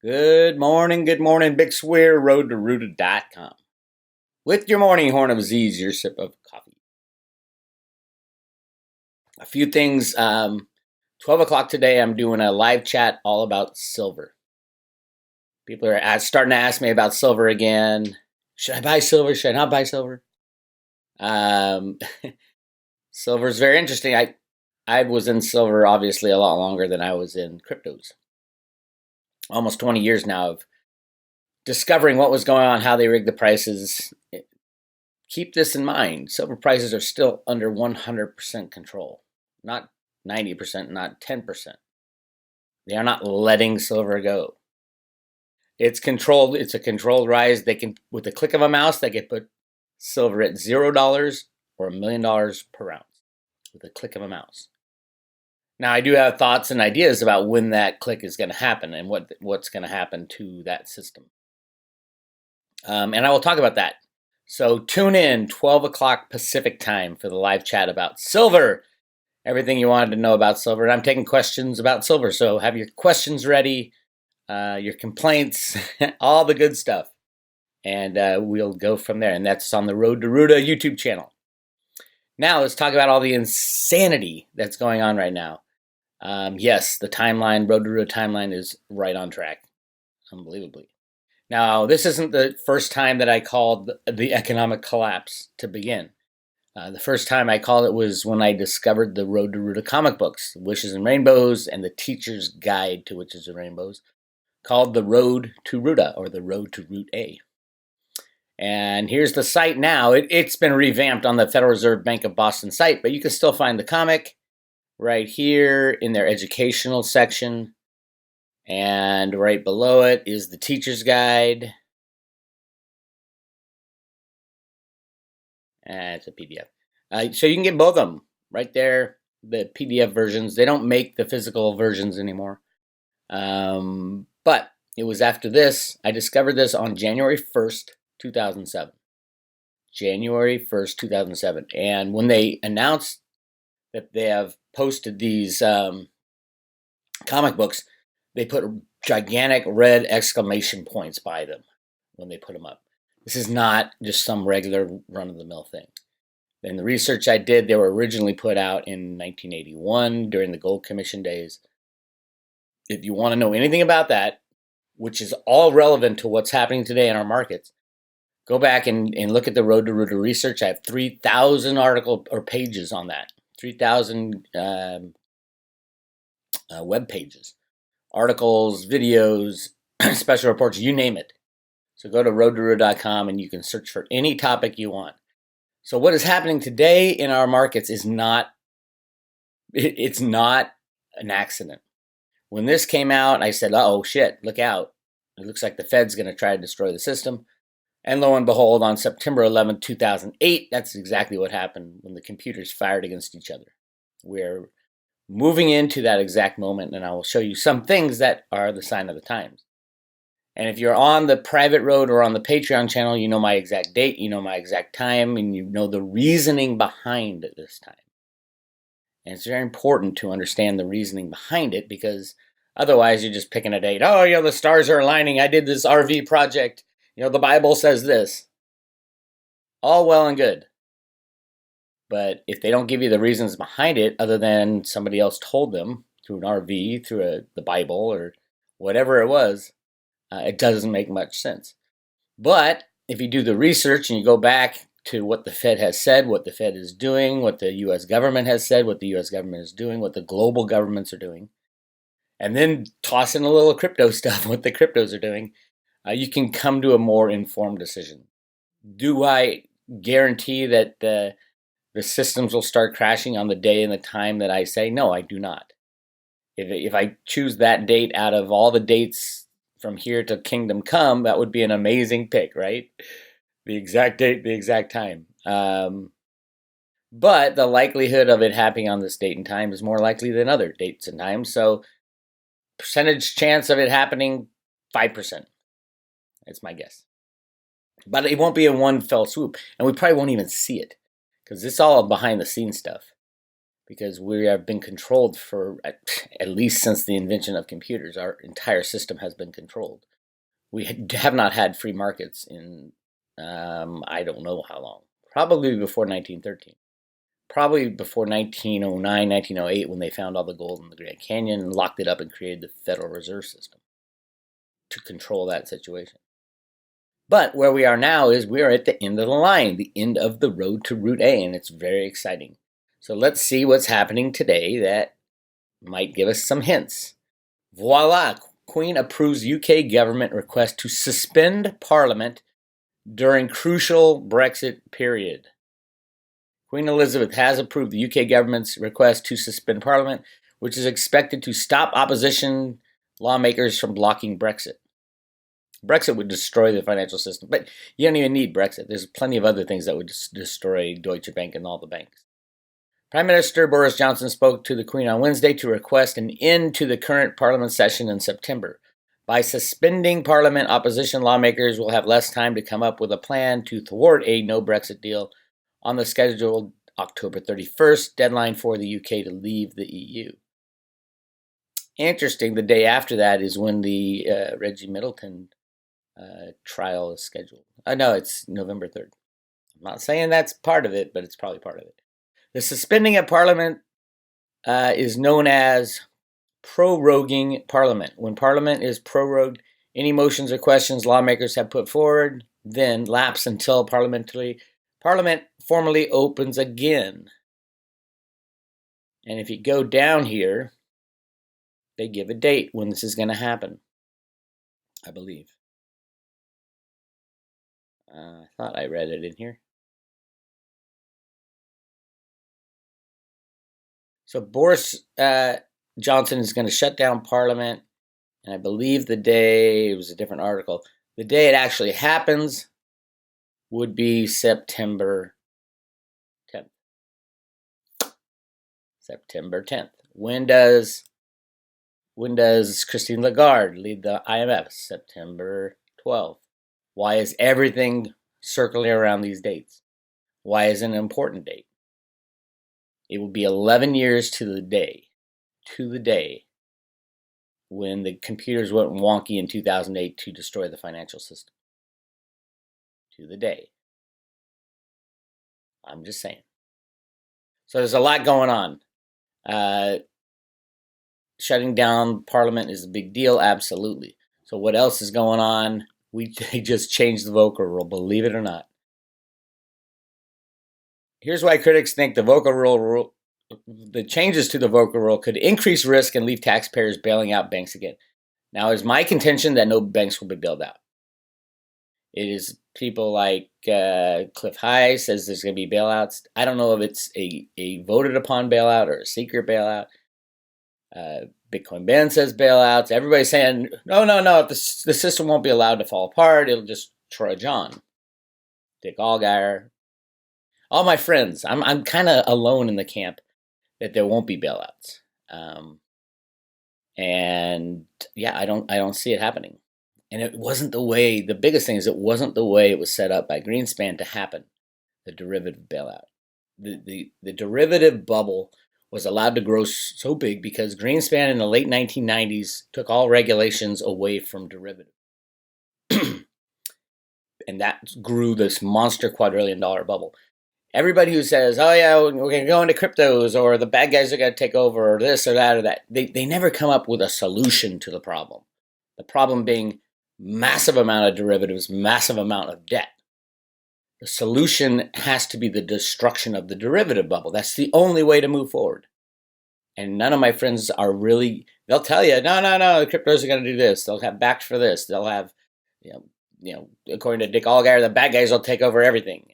Good morning, Big Swear, road2rooted.com. With your morning horn of Z's, your sip of coffee. A few things. 12 o'clock today, I'm doing a live chat all about silver. People are starting to ask me about silver again. Should I buy silver? Should I not buy silver? Silver is very interesting. I was in silver, obviously, a lot longer than I was in cryptos. Almost 20 years now of discovering what was going on, how they rigged the prices. Keep this in mind. Silver prices are still under 100% control. Not 90%, not 10%. They are not letting silver go. It's controlled. It's a controlled rise. They can, with the click of a mouse, they can put silver at $0 or $1 million per ounce with a click of a mouse. Now, I do have thoughts and ideas about when that click is going to happen and what's going to happen to that system. And I will talk about that. So tune in 12 o'clock Pacific time for the live chat about silver. Everything you wanted to know about silver. And I'm taking questions about silver. So have your questions ready, your complaints, all the good stuff. And we'll go from there. And that's on the Road to Ruta YouTube channel. Now let's talk about all the insanity that's going on right now. Yes, the timeline, Road to Ruta timeline is right on track. Unbelievably. Now, this isn't the first time that I called the economic collapse to begin. The first time I called it was when I discovered the Road to Ruta comic books, Wishes and Rainbows, and the Teacher's Guide to Witches and Rainbows, called the Road to Ruta, or the Road to Route A. And here's the site now. It's been revamped on the Federal Reserve Bank of Boston site, but you can still find the comic right here in their educational section. And right below it is the Teacher's Guide. It's a PDF. So you can get both of them right there, the PDF versions. They don't make the physical versions anymore. But it was after this, I discovered this on January 1st, 2007. January 1st, 2007. And when they announced that they have posted these comic books, they put gigantic red exclamation points by them when they put them up. This is not just some regular run-of-the-mill thing. In the research I did, they were originally put out in 1981 during the Gold Commission days. If you want to know anything about that, which is all relevant to what's happening today in our markets, go back and look at the Road to Ruta research. I have 3,000 article or pages on that. 3,000 web pages. Articles, videos, special reports, you name it. So go to road2rooter.com and you can search for any topic you want. So what is happening today in our markets is it's not an accident. When this came out, I said, oh shit, look out. It looks like the Fed's going to try to destroy the system. And lo and behold, on September 11, 2008, that's exactly what happened when the computers fired against each other. We're moving into that exact moment, and I will show you some things that are the sign of the times. And if you're on the private road or on the Patreon channel, you know my exact date, you know my exact time, and you know the reasoning behind this time. And it's very important to understand the reasoning behind it, because otherwise you're just picking a date. Oh, the stars are aligning. I did this RV project. The Bible says this. All well and good. But if they don't give you the reasons behind it, other than somebody else told them through an RV, through the Bible, or whatever it was, it doesn't make much sense. But if you do the research and you go back to what the Fed has said, what the Fed is doing, what the U.S. government has said, what the U.S. government is doing, what the global governments are doing, and then toss in a little crypto stuff, what the cryptos are doing, you can come to a more informed decision. Do I guarantee that the systems will start crashing on the day and the time that I say? No, I do not. If I choose that date out of all the dates from here to Kingdom Come, that would be an amazing pick, right? The exact date, the exact time. But the likelihood of it happening on this date and time is more likely than other dates and times. So percentage chance of it happening, 5%. That's my guess. But it won't be in one fell swoop. And we probably won't even see it, because it's all behind the scenes stuff. because we have been controlled for at least since the invention of computers. Our entire system has been controlled. We have not had free markets in I don't know how long. Probably before 1913. Probably before 1909, 1908, when they found all the gold in the Grand Canyon and locked it up and created the Federal Reserve System to control that situation. But where we are now is we are at the end of the line, the end of the road to Route A, and it's very exciting. So let's see what's happening today that might give us some hints. Voila! Queen approves UK government request to suspend Parliament during crucial Brexit period. Queen Elizabeth has approved the UK government's request to suspend Parliament, which is expected to stop opposition lawmakers from blocking Brexit. Brexit would destroy the financial system, but you don't even need Brexit. There's plenty of other things that would destroy Deutsche Bank and all the banks. Prime Minister Boris Johnson spoke to the Queen on Wednesday to request an end to the current Parliament session in September. By suspending Parliament, opposition lawmakers will have less time to come up with a plan to thwart a no-Brexit deal on the scheduled October 31st deadline for the UK to leave the EU. Interesting, the day after that is when the Reggie Middleton trial is scheduled. No, it's November 3rd. I'm not saying that's part of it, but it's probably part of it. The suspending of Parliament is known as proroguing Parliament. When Parliament is prorogued, any motions or questions lawmakers have put forward then lapse until Parliament formally opens again. And if you go down here, they give a date when this is going to happen, I believe. I thought I read it in here. So Boris Johnson is going to shut down Parliament, and I believe the day, it was a different article, the day it actually happens would be September 10th. September 10th. When does Christine Lagarde lead the IMF? September 12th. Why is everything circling around these dates? Why is it an important date? It will be 11 years to the day, when the computers went wonky in 2008 to destroy the financial system. To the day. I'm just saying. So there's a lot going on. Shutting down Parliament is a big deal, absolutely. So what else is going on? They just changed the Volcker rule, believe it or not. Here's why critics think the changes to the Volcker rule could increase risk and leave taxpayers bailing out banks again. Now, it's my contention that no banks will be bailed out. It is people like Cliff High says there's going to be bailouts. I don't know if it's a voted upon bailout or a secret bailout. Bitcoin Ben says bailouts. Everybody's saying, no, the system won't be allowed to fall apart. It'll just Troy John, Dick Allgaier, all my friends. I'm kind of alone in the camp that there won't be bailouts. And yeah, I don't see it happening. And it wasn't the way, the biggest thing is it wasn't the way it was set up by Greenspan to happen, the derivative bailout. The derivative bubble was allowed to grow so big because Greenspan in the late 1990s took all regulations away from derivative. And that grew this monster quadrillion-dollar bubble. Everybody who says, oh yeah, we're going to go into cryptos, or the bad guys are going to take over, or this or that or that, they never come up with a solution to the problem. The problem being massive amount of derivatives, massive amount of debt. The solution has to be the destruction of the derivative bubble. That's the only way to move forward. And none of my friends are really, they'll tell you, no, the cryptos are going to do this. They'll have backed for this. They'll have, according to Dick Allgaier, the bad guys will take over everything.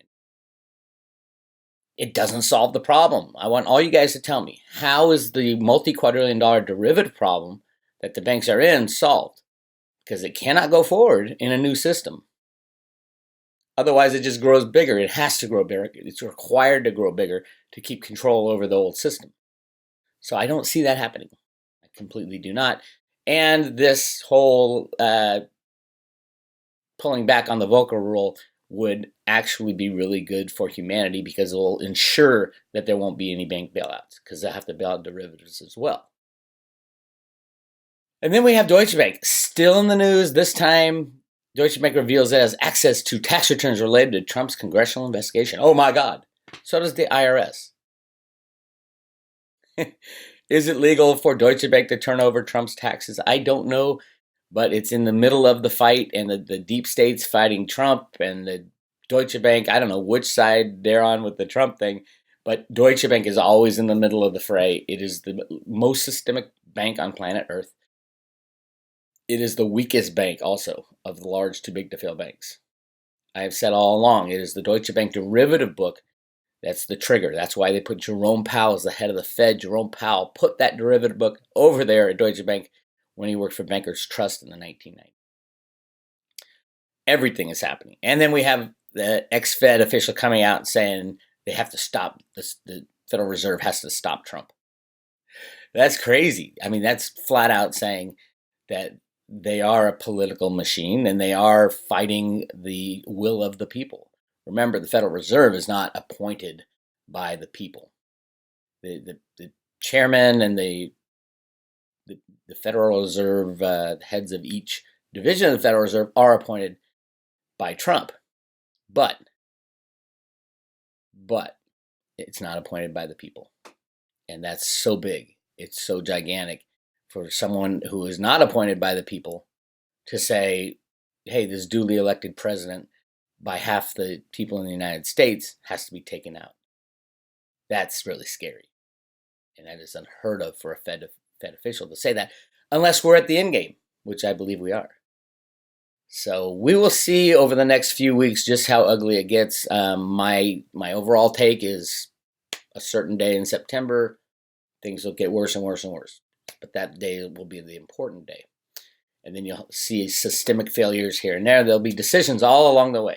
It doesn't solve the problem. I want all you guys to tell me, how is the multi-quadrillion-dollar derivative problem that the banks are in solved? Because it cannot go forward in a new system. Otherwise, it just grows bigger. It has to grow bigger. It's required to grow bigger to keep control over the old system. So I don't see that happening. I completely do not. And this whole pulling back on the Volcker rule would actually be really good for humanity because it will ensure that there won't be any bank bailouts because they'll have to bail out derivatives as well. And then we have Deutsche Bank still in the news. This time, Deutsche Bank reveals it has access to tax returns related to Trump's congressional investigation. Oh my God. So does the IRS. Is it legal for Deutsche Bank to turn over Trump's taxes? I don't know, but it's in the middle of the fight, and the deep state's fighting Trump, and the Deutsche Bank, I don't know which side they're on with the Trump thing, but Deutsche Bank is always in the middle of the fray. It is the most systemic bank on planet Earth. It is the weakest bank also of the large too big to fail banks. I have said all along, it is the Deutsche Bank derivative book that's the trigger. That's why they put Jerome Powell as the head of the Fed. Jerome Powell put that derivative book over there at Deutsche Bank when he worked for Bankers Trust in the 1990s. Everything is happening. And then we have the ex-Fed official coming out saying they have to stop, the Federal Reserve has to stop Trump. That's crazy. I mean, that's flat out saying that they are a political machine and they are fighting the will of the people. Remember, the Federal Reserve is not appointed by the people. The chairman and the Federal Reserve heads of each division of the Federal Reserve are appointed by Trump. But it's not appointed by the people. And that's so big. It's so gigantic for someone who is not appointed by the people to say, hey, this duly elected president by half the people in the United States has to be taken out. That's really scary. And that is unheard of for a Fed official to say that, unless we're at the end game, which I believe we are. So we will see over the next few weeks just how ugly it gets. My overall take is a certain day in September, things will get worse and worse and worse. But that day will be the important day. And then you'll see systemic failures here and there. There'll be decisions all along the way.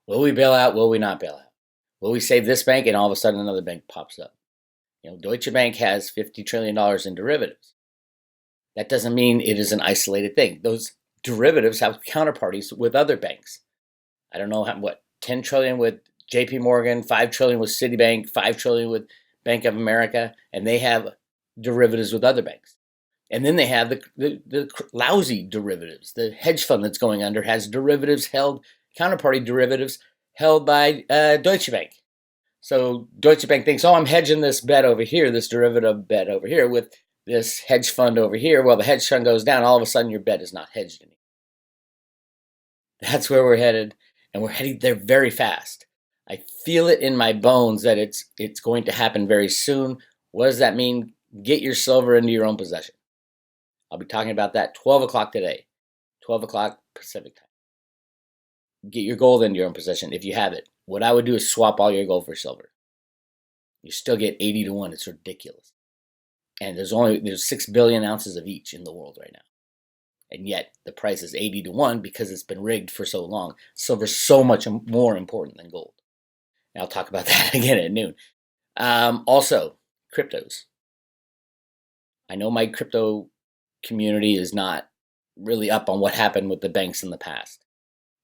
Will we bail out? Will we not bail out? Will we save this bank? And all of a sudden another bank pops up. Deutsche Bank has $50 trillion in derivatives. That doesn't mean it is an isolated thing. Those derivatives have counterparties with other banks. I don't know what, 10 trillion with JP Morgan, 5 trillion with Citibank, 5 trillion with Bank of America, and they have derivatives with other banks. And then they have the lousy derivatives. The hedge fund that's going under has derivatives held, counterparty derivatives held by Deutsche Bank. So Deutsche Bank thinks, oh, I'm hedging this bet over here, this derivative bet over here with this hedge fund over here. Well, the hedge fund goes down. All of a sudden, your bet is not hedged anymore. That's where we're headed, and we're heading there very fast. I feel it in my bones that it's going to happen very soon. What does that mean? Get your silver into your own possession. I'll be talking about that 12 o'clock today, 12 o'clock Pacific time. Get your gold into your own possession if you have it. What I would do is swap all your gold for silver. You still get 80 to 1. It's ridiculous. And there's 6 billion ounces of each in the world right now. And yet the price is 80 to 1 because it's been rigged for so long. Silver's so much more important than gold. And I'll talk about that again at noon. Also, cryptos. I know my crypto community is not really up on what happened with the banks in the past.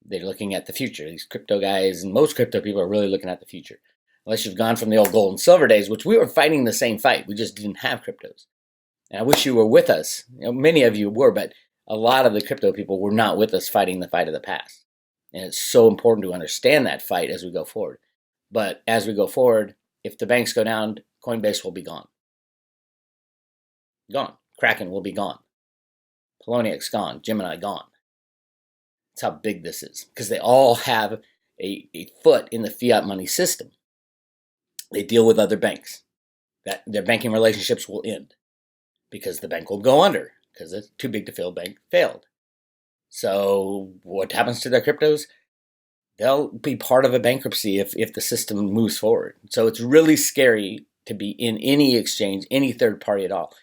They're looking at the future. These crypto guys and most crypto people are really looking at the future. Unless you've gone from the old gold and silver days, which we were fighting the same fight. We just didn't have cryptos. And I wish you were with us. Many of you were, but a lot of the crypto people were not with us fighting the fight of the past. And it's so important to understand that fight as we go forward. But as we go forward, if the banks go down, Coinbase will be gone. Gone. Kraken will be gone. Poloniex gone. Gemini gone. That's how big this is. Because they all have a foot in the fiat money system. They deal with other banks. That their banking relationships will end. Because the bank will go under. Because the too big to fail bank failed. So what happens to their cryptos? They'll be part of a bankruptcy if the system moves forward. So it's really scary to be in any exchange, any third party at all.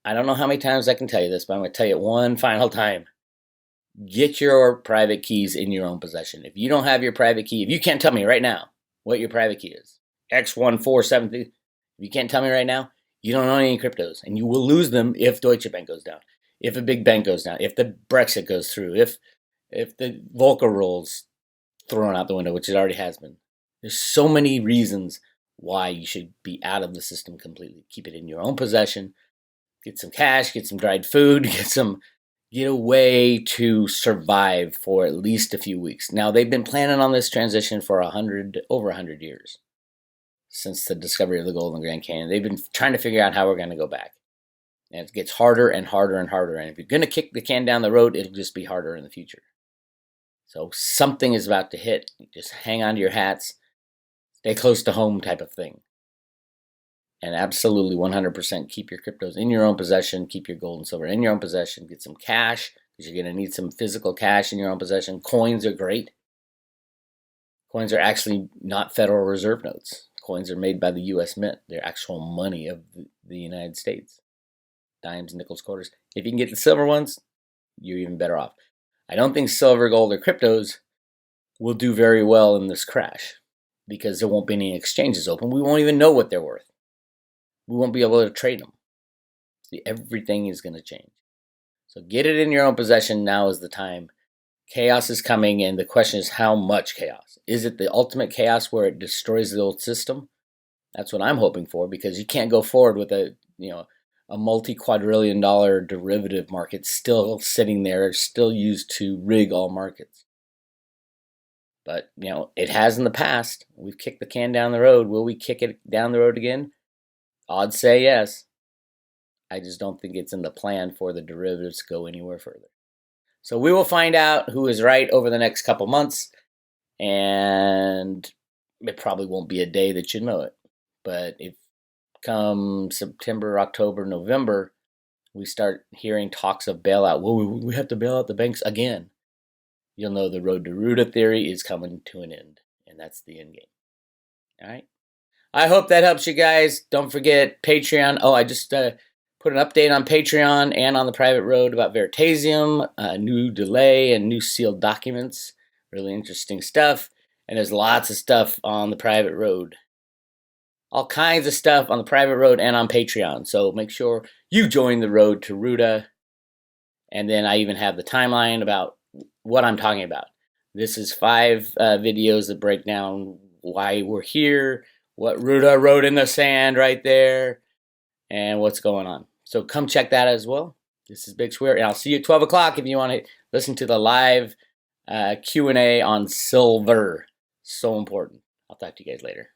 I don't know how many times I can tell you this, but I'm going to tell you it one final time. Get your private keys in your own possession. If you don't have your private key, if you can't tell me right now what your private key is, X1473, if you can't tell me right now, you don't own any cryptos, and you will lose them if Deutsche Bank goes down, if a big bank goes down, if the Brexit goes through, if the Volcker rules thrown out the window, which it already has been. There's so many reasons why you should be out of the system completely. Keep it in your own possession. Get some cash, get some dried food, get a way to survive for at least a few weeks. Now, they've been planning on this transition for over 100 years, since the discovery of the gold in the Grand Canyon. They've been trying to figure out how we're going to go back. And it gets harder and harder and harder. And if you're going to kick the can down the road, it'll just be harder in the future. So something is about to hit. Just hang on to your hats. Stay close to home type of thing. And absolutely 100% keep your cryptos in your own possession. Keep your gold and silver in your own possession. Get some cash, because you're going to need some physical cash in your own possession. Coins are great. Coins are actually not Federal Reserve notes. Coins are made by the U.S. Mint. They're actual money of the United States. Dimes, nickels, quarters. If you can get the silver ones, you're even better off. I don't think silver, gold, or cryptos will do very well in this crash, because there won't be any exchanges open. We won't even know what they're worth. We won't be able to trade them. See, everything is going to change. So get it in your own possession. Now is the time. Chaos is coming, and the question is, how much chaos? Is it the ultimate chaos where it destroys the old system? That's what I'm hoping for, because you can't go forward with a multi-quadrillion dollar derivative market still sitting there, still used to rig all markets. But, it has in the past. We've kicked the can down the road. Will we kick it down the road again? Odds say yes. I just don't think it's in the plan for the derivatives to go anywhere further. So we will find out who is right over the next couple months, and it probably won't be a day that you know it. But if come September, October, November, we start hearing talks of bailout, well, we have to bail out the banks again, you'll know the road to Ruta theory is coming to an end, and that's the end game. All right. I hope that helps you guys. Don't forget Patreon. Oh, I just put an update on Patreon and on the private road about Veritasium, new delay and new sealed documents. Really interesting stuff. And there's lots of stuff on the private road. All kinds of stuff on the private road and on Patreon. So make sure you join the road to Ruta. And then I even have the timeline about what I'm talking about. This is 5 videos that break down why we're here, what Ruta wrote in the sand right there, and what's going on. So come check that as well. This is Big Swear, and I'll see you at 12 o'clock if you want to listen to the live Q&A on silver. So important. I'll talk to you guys later.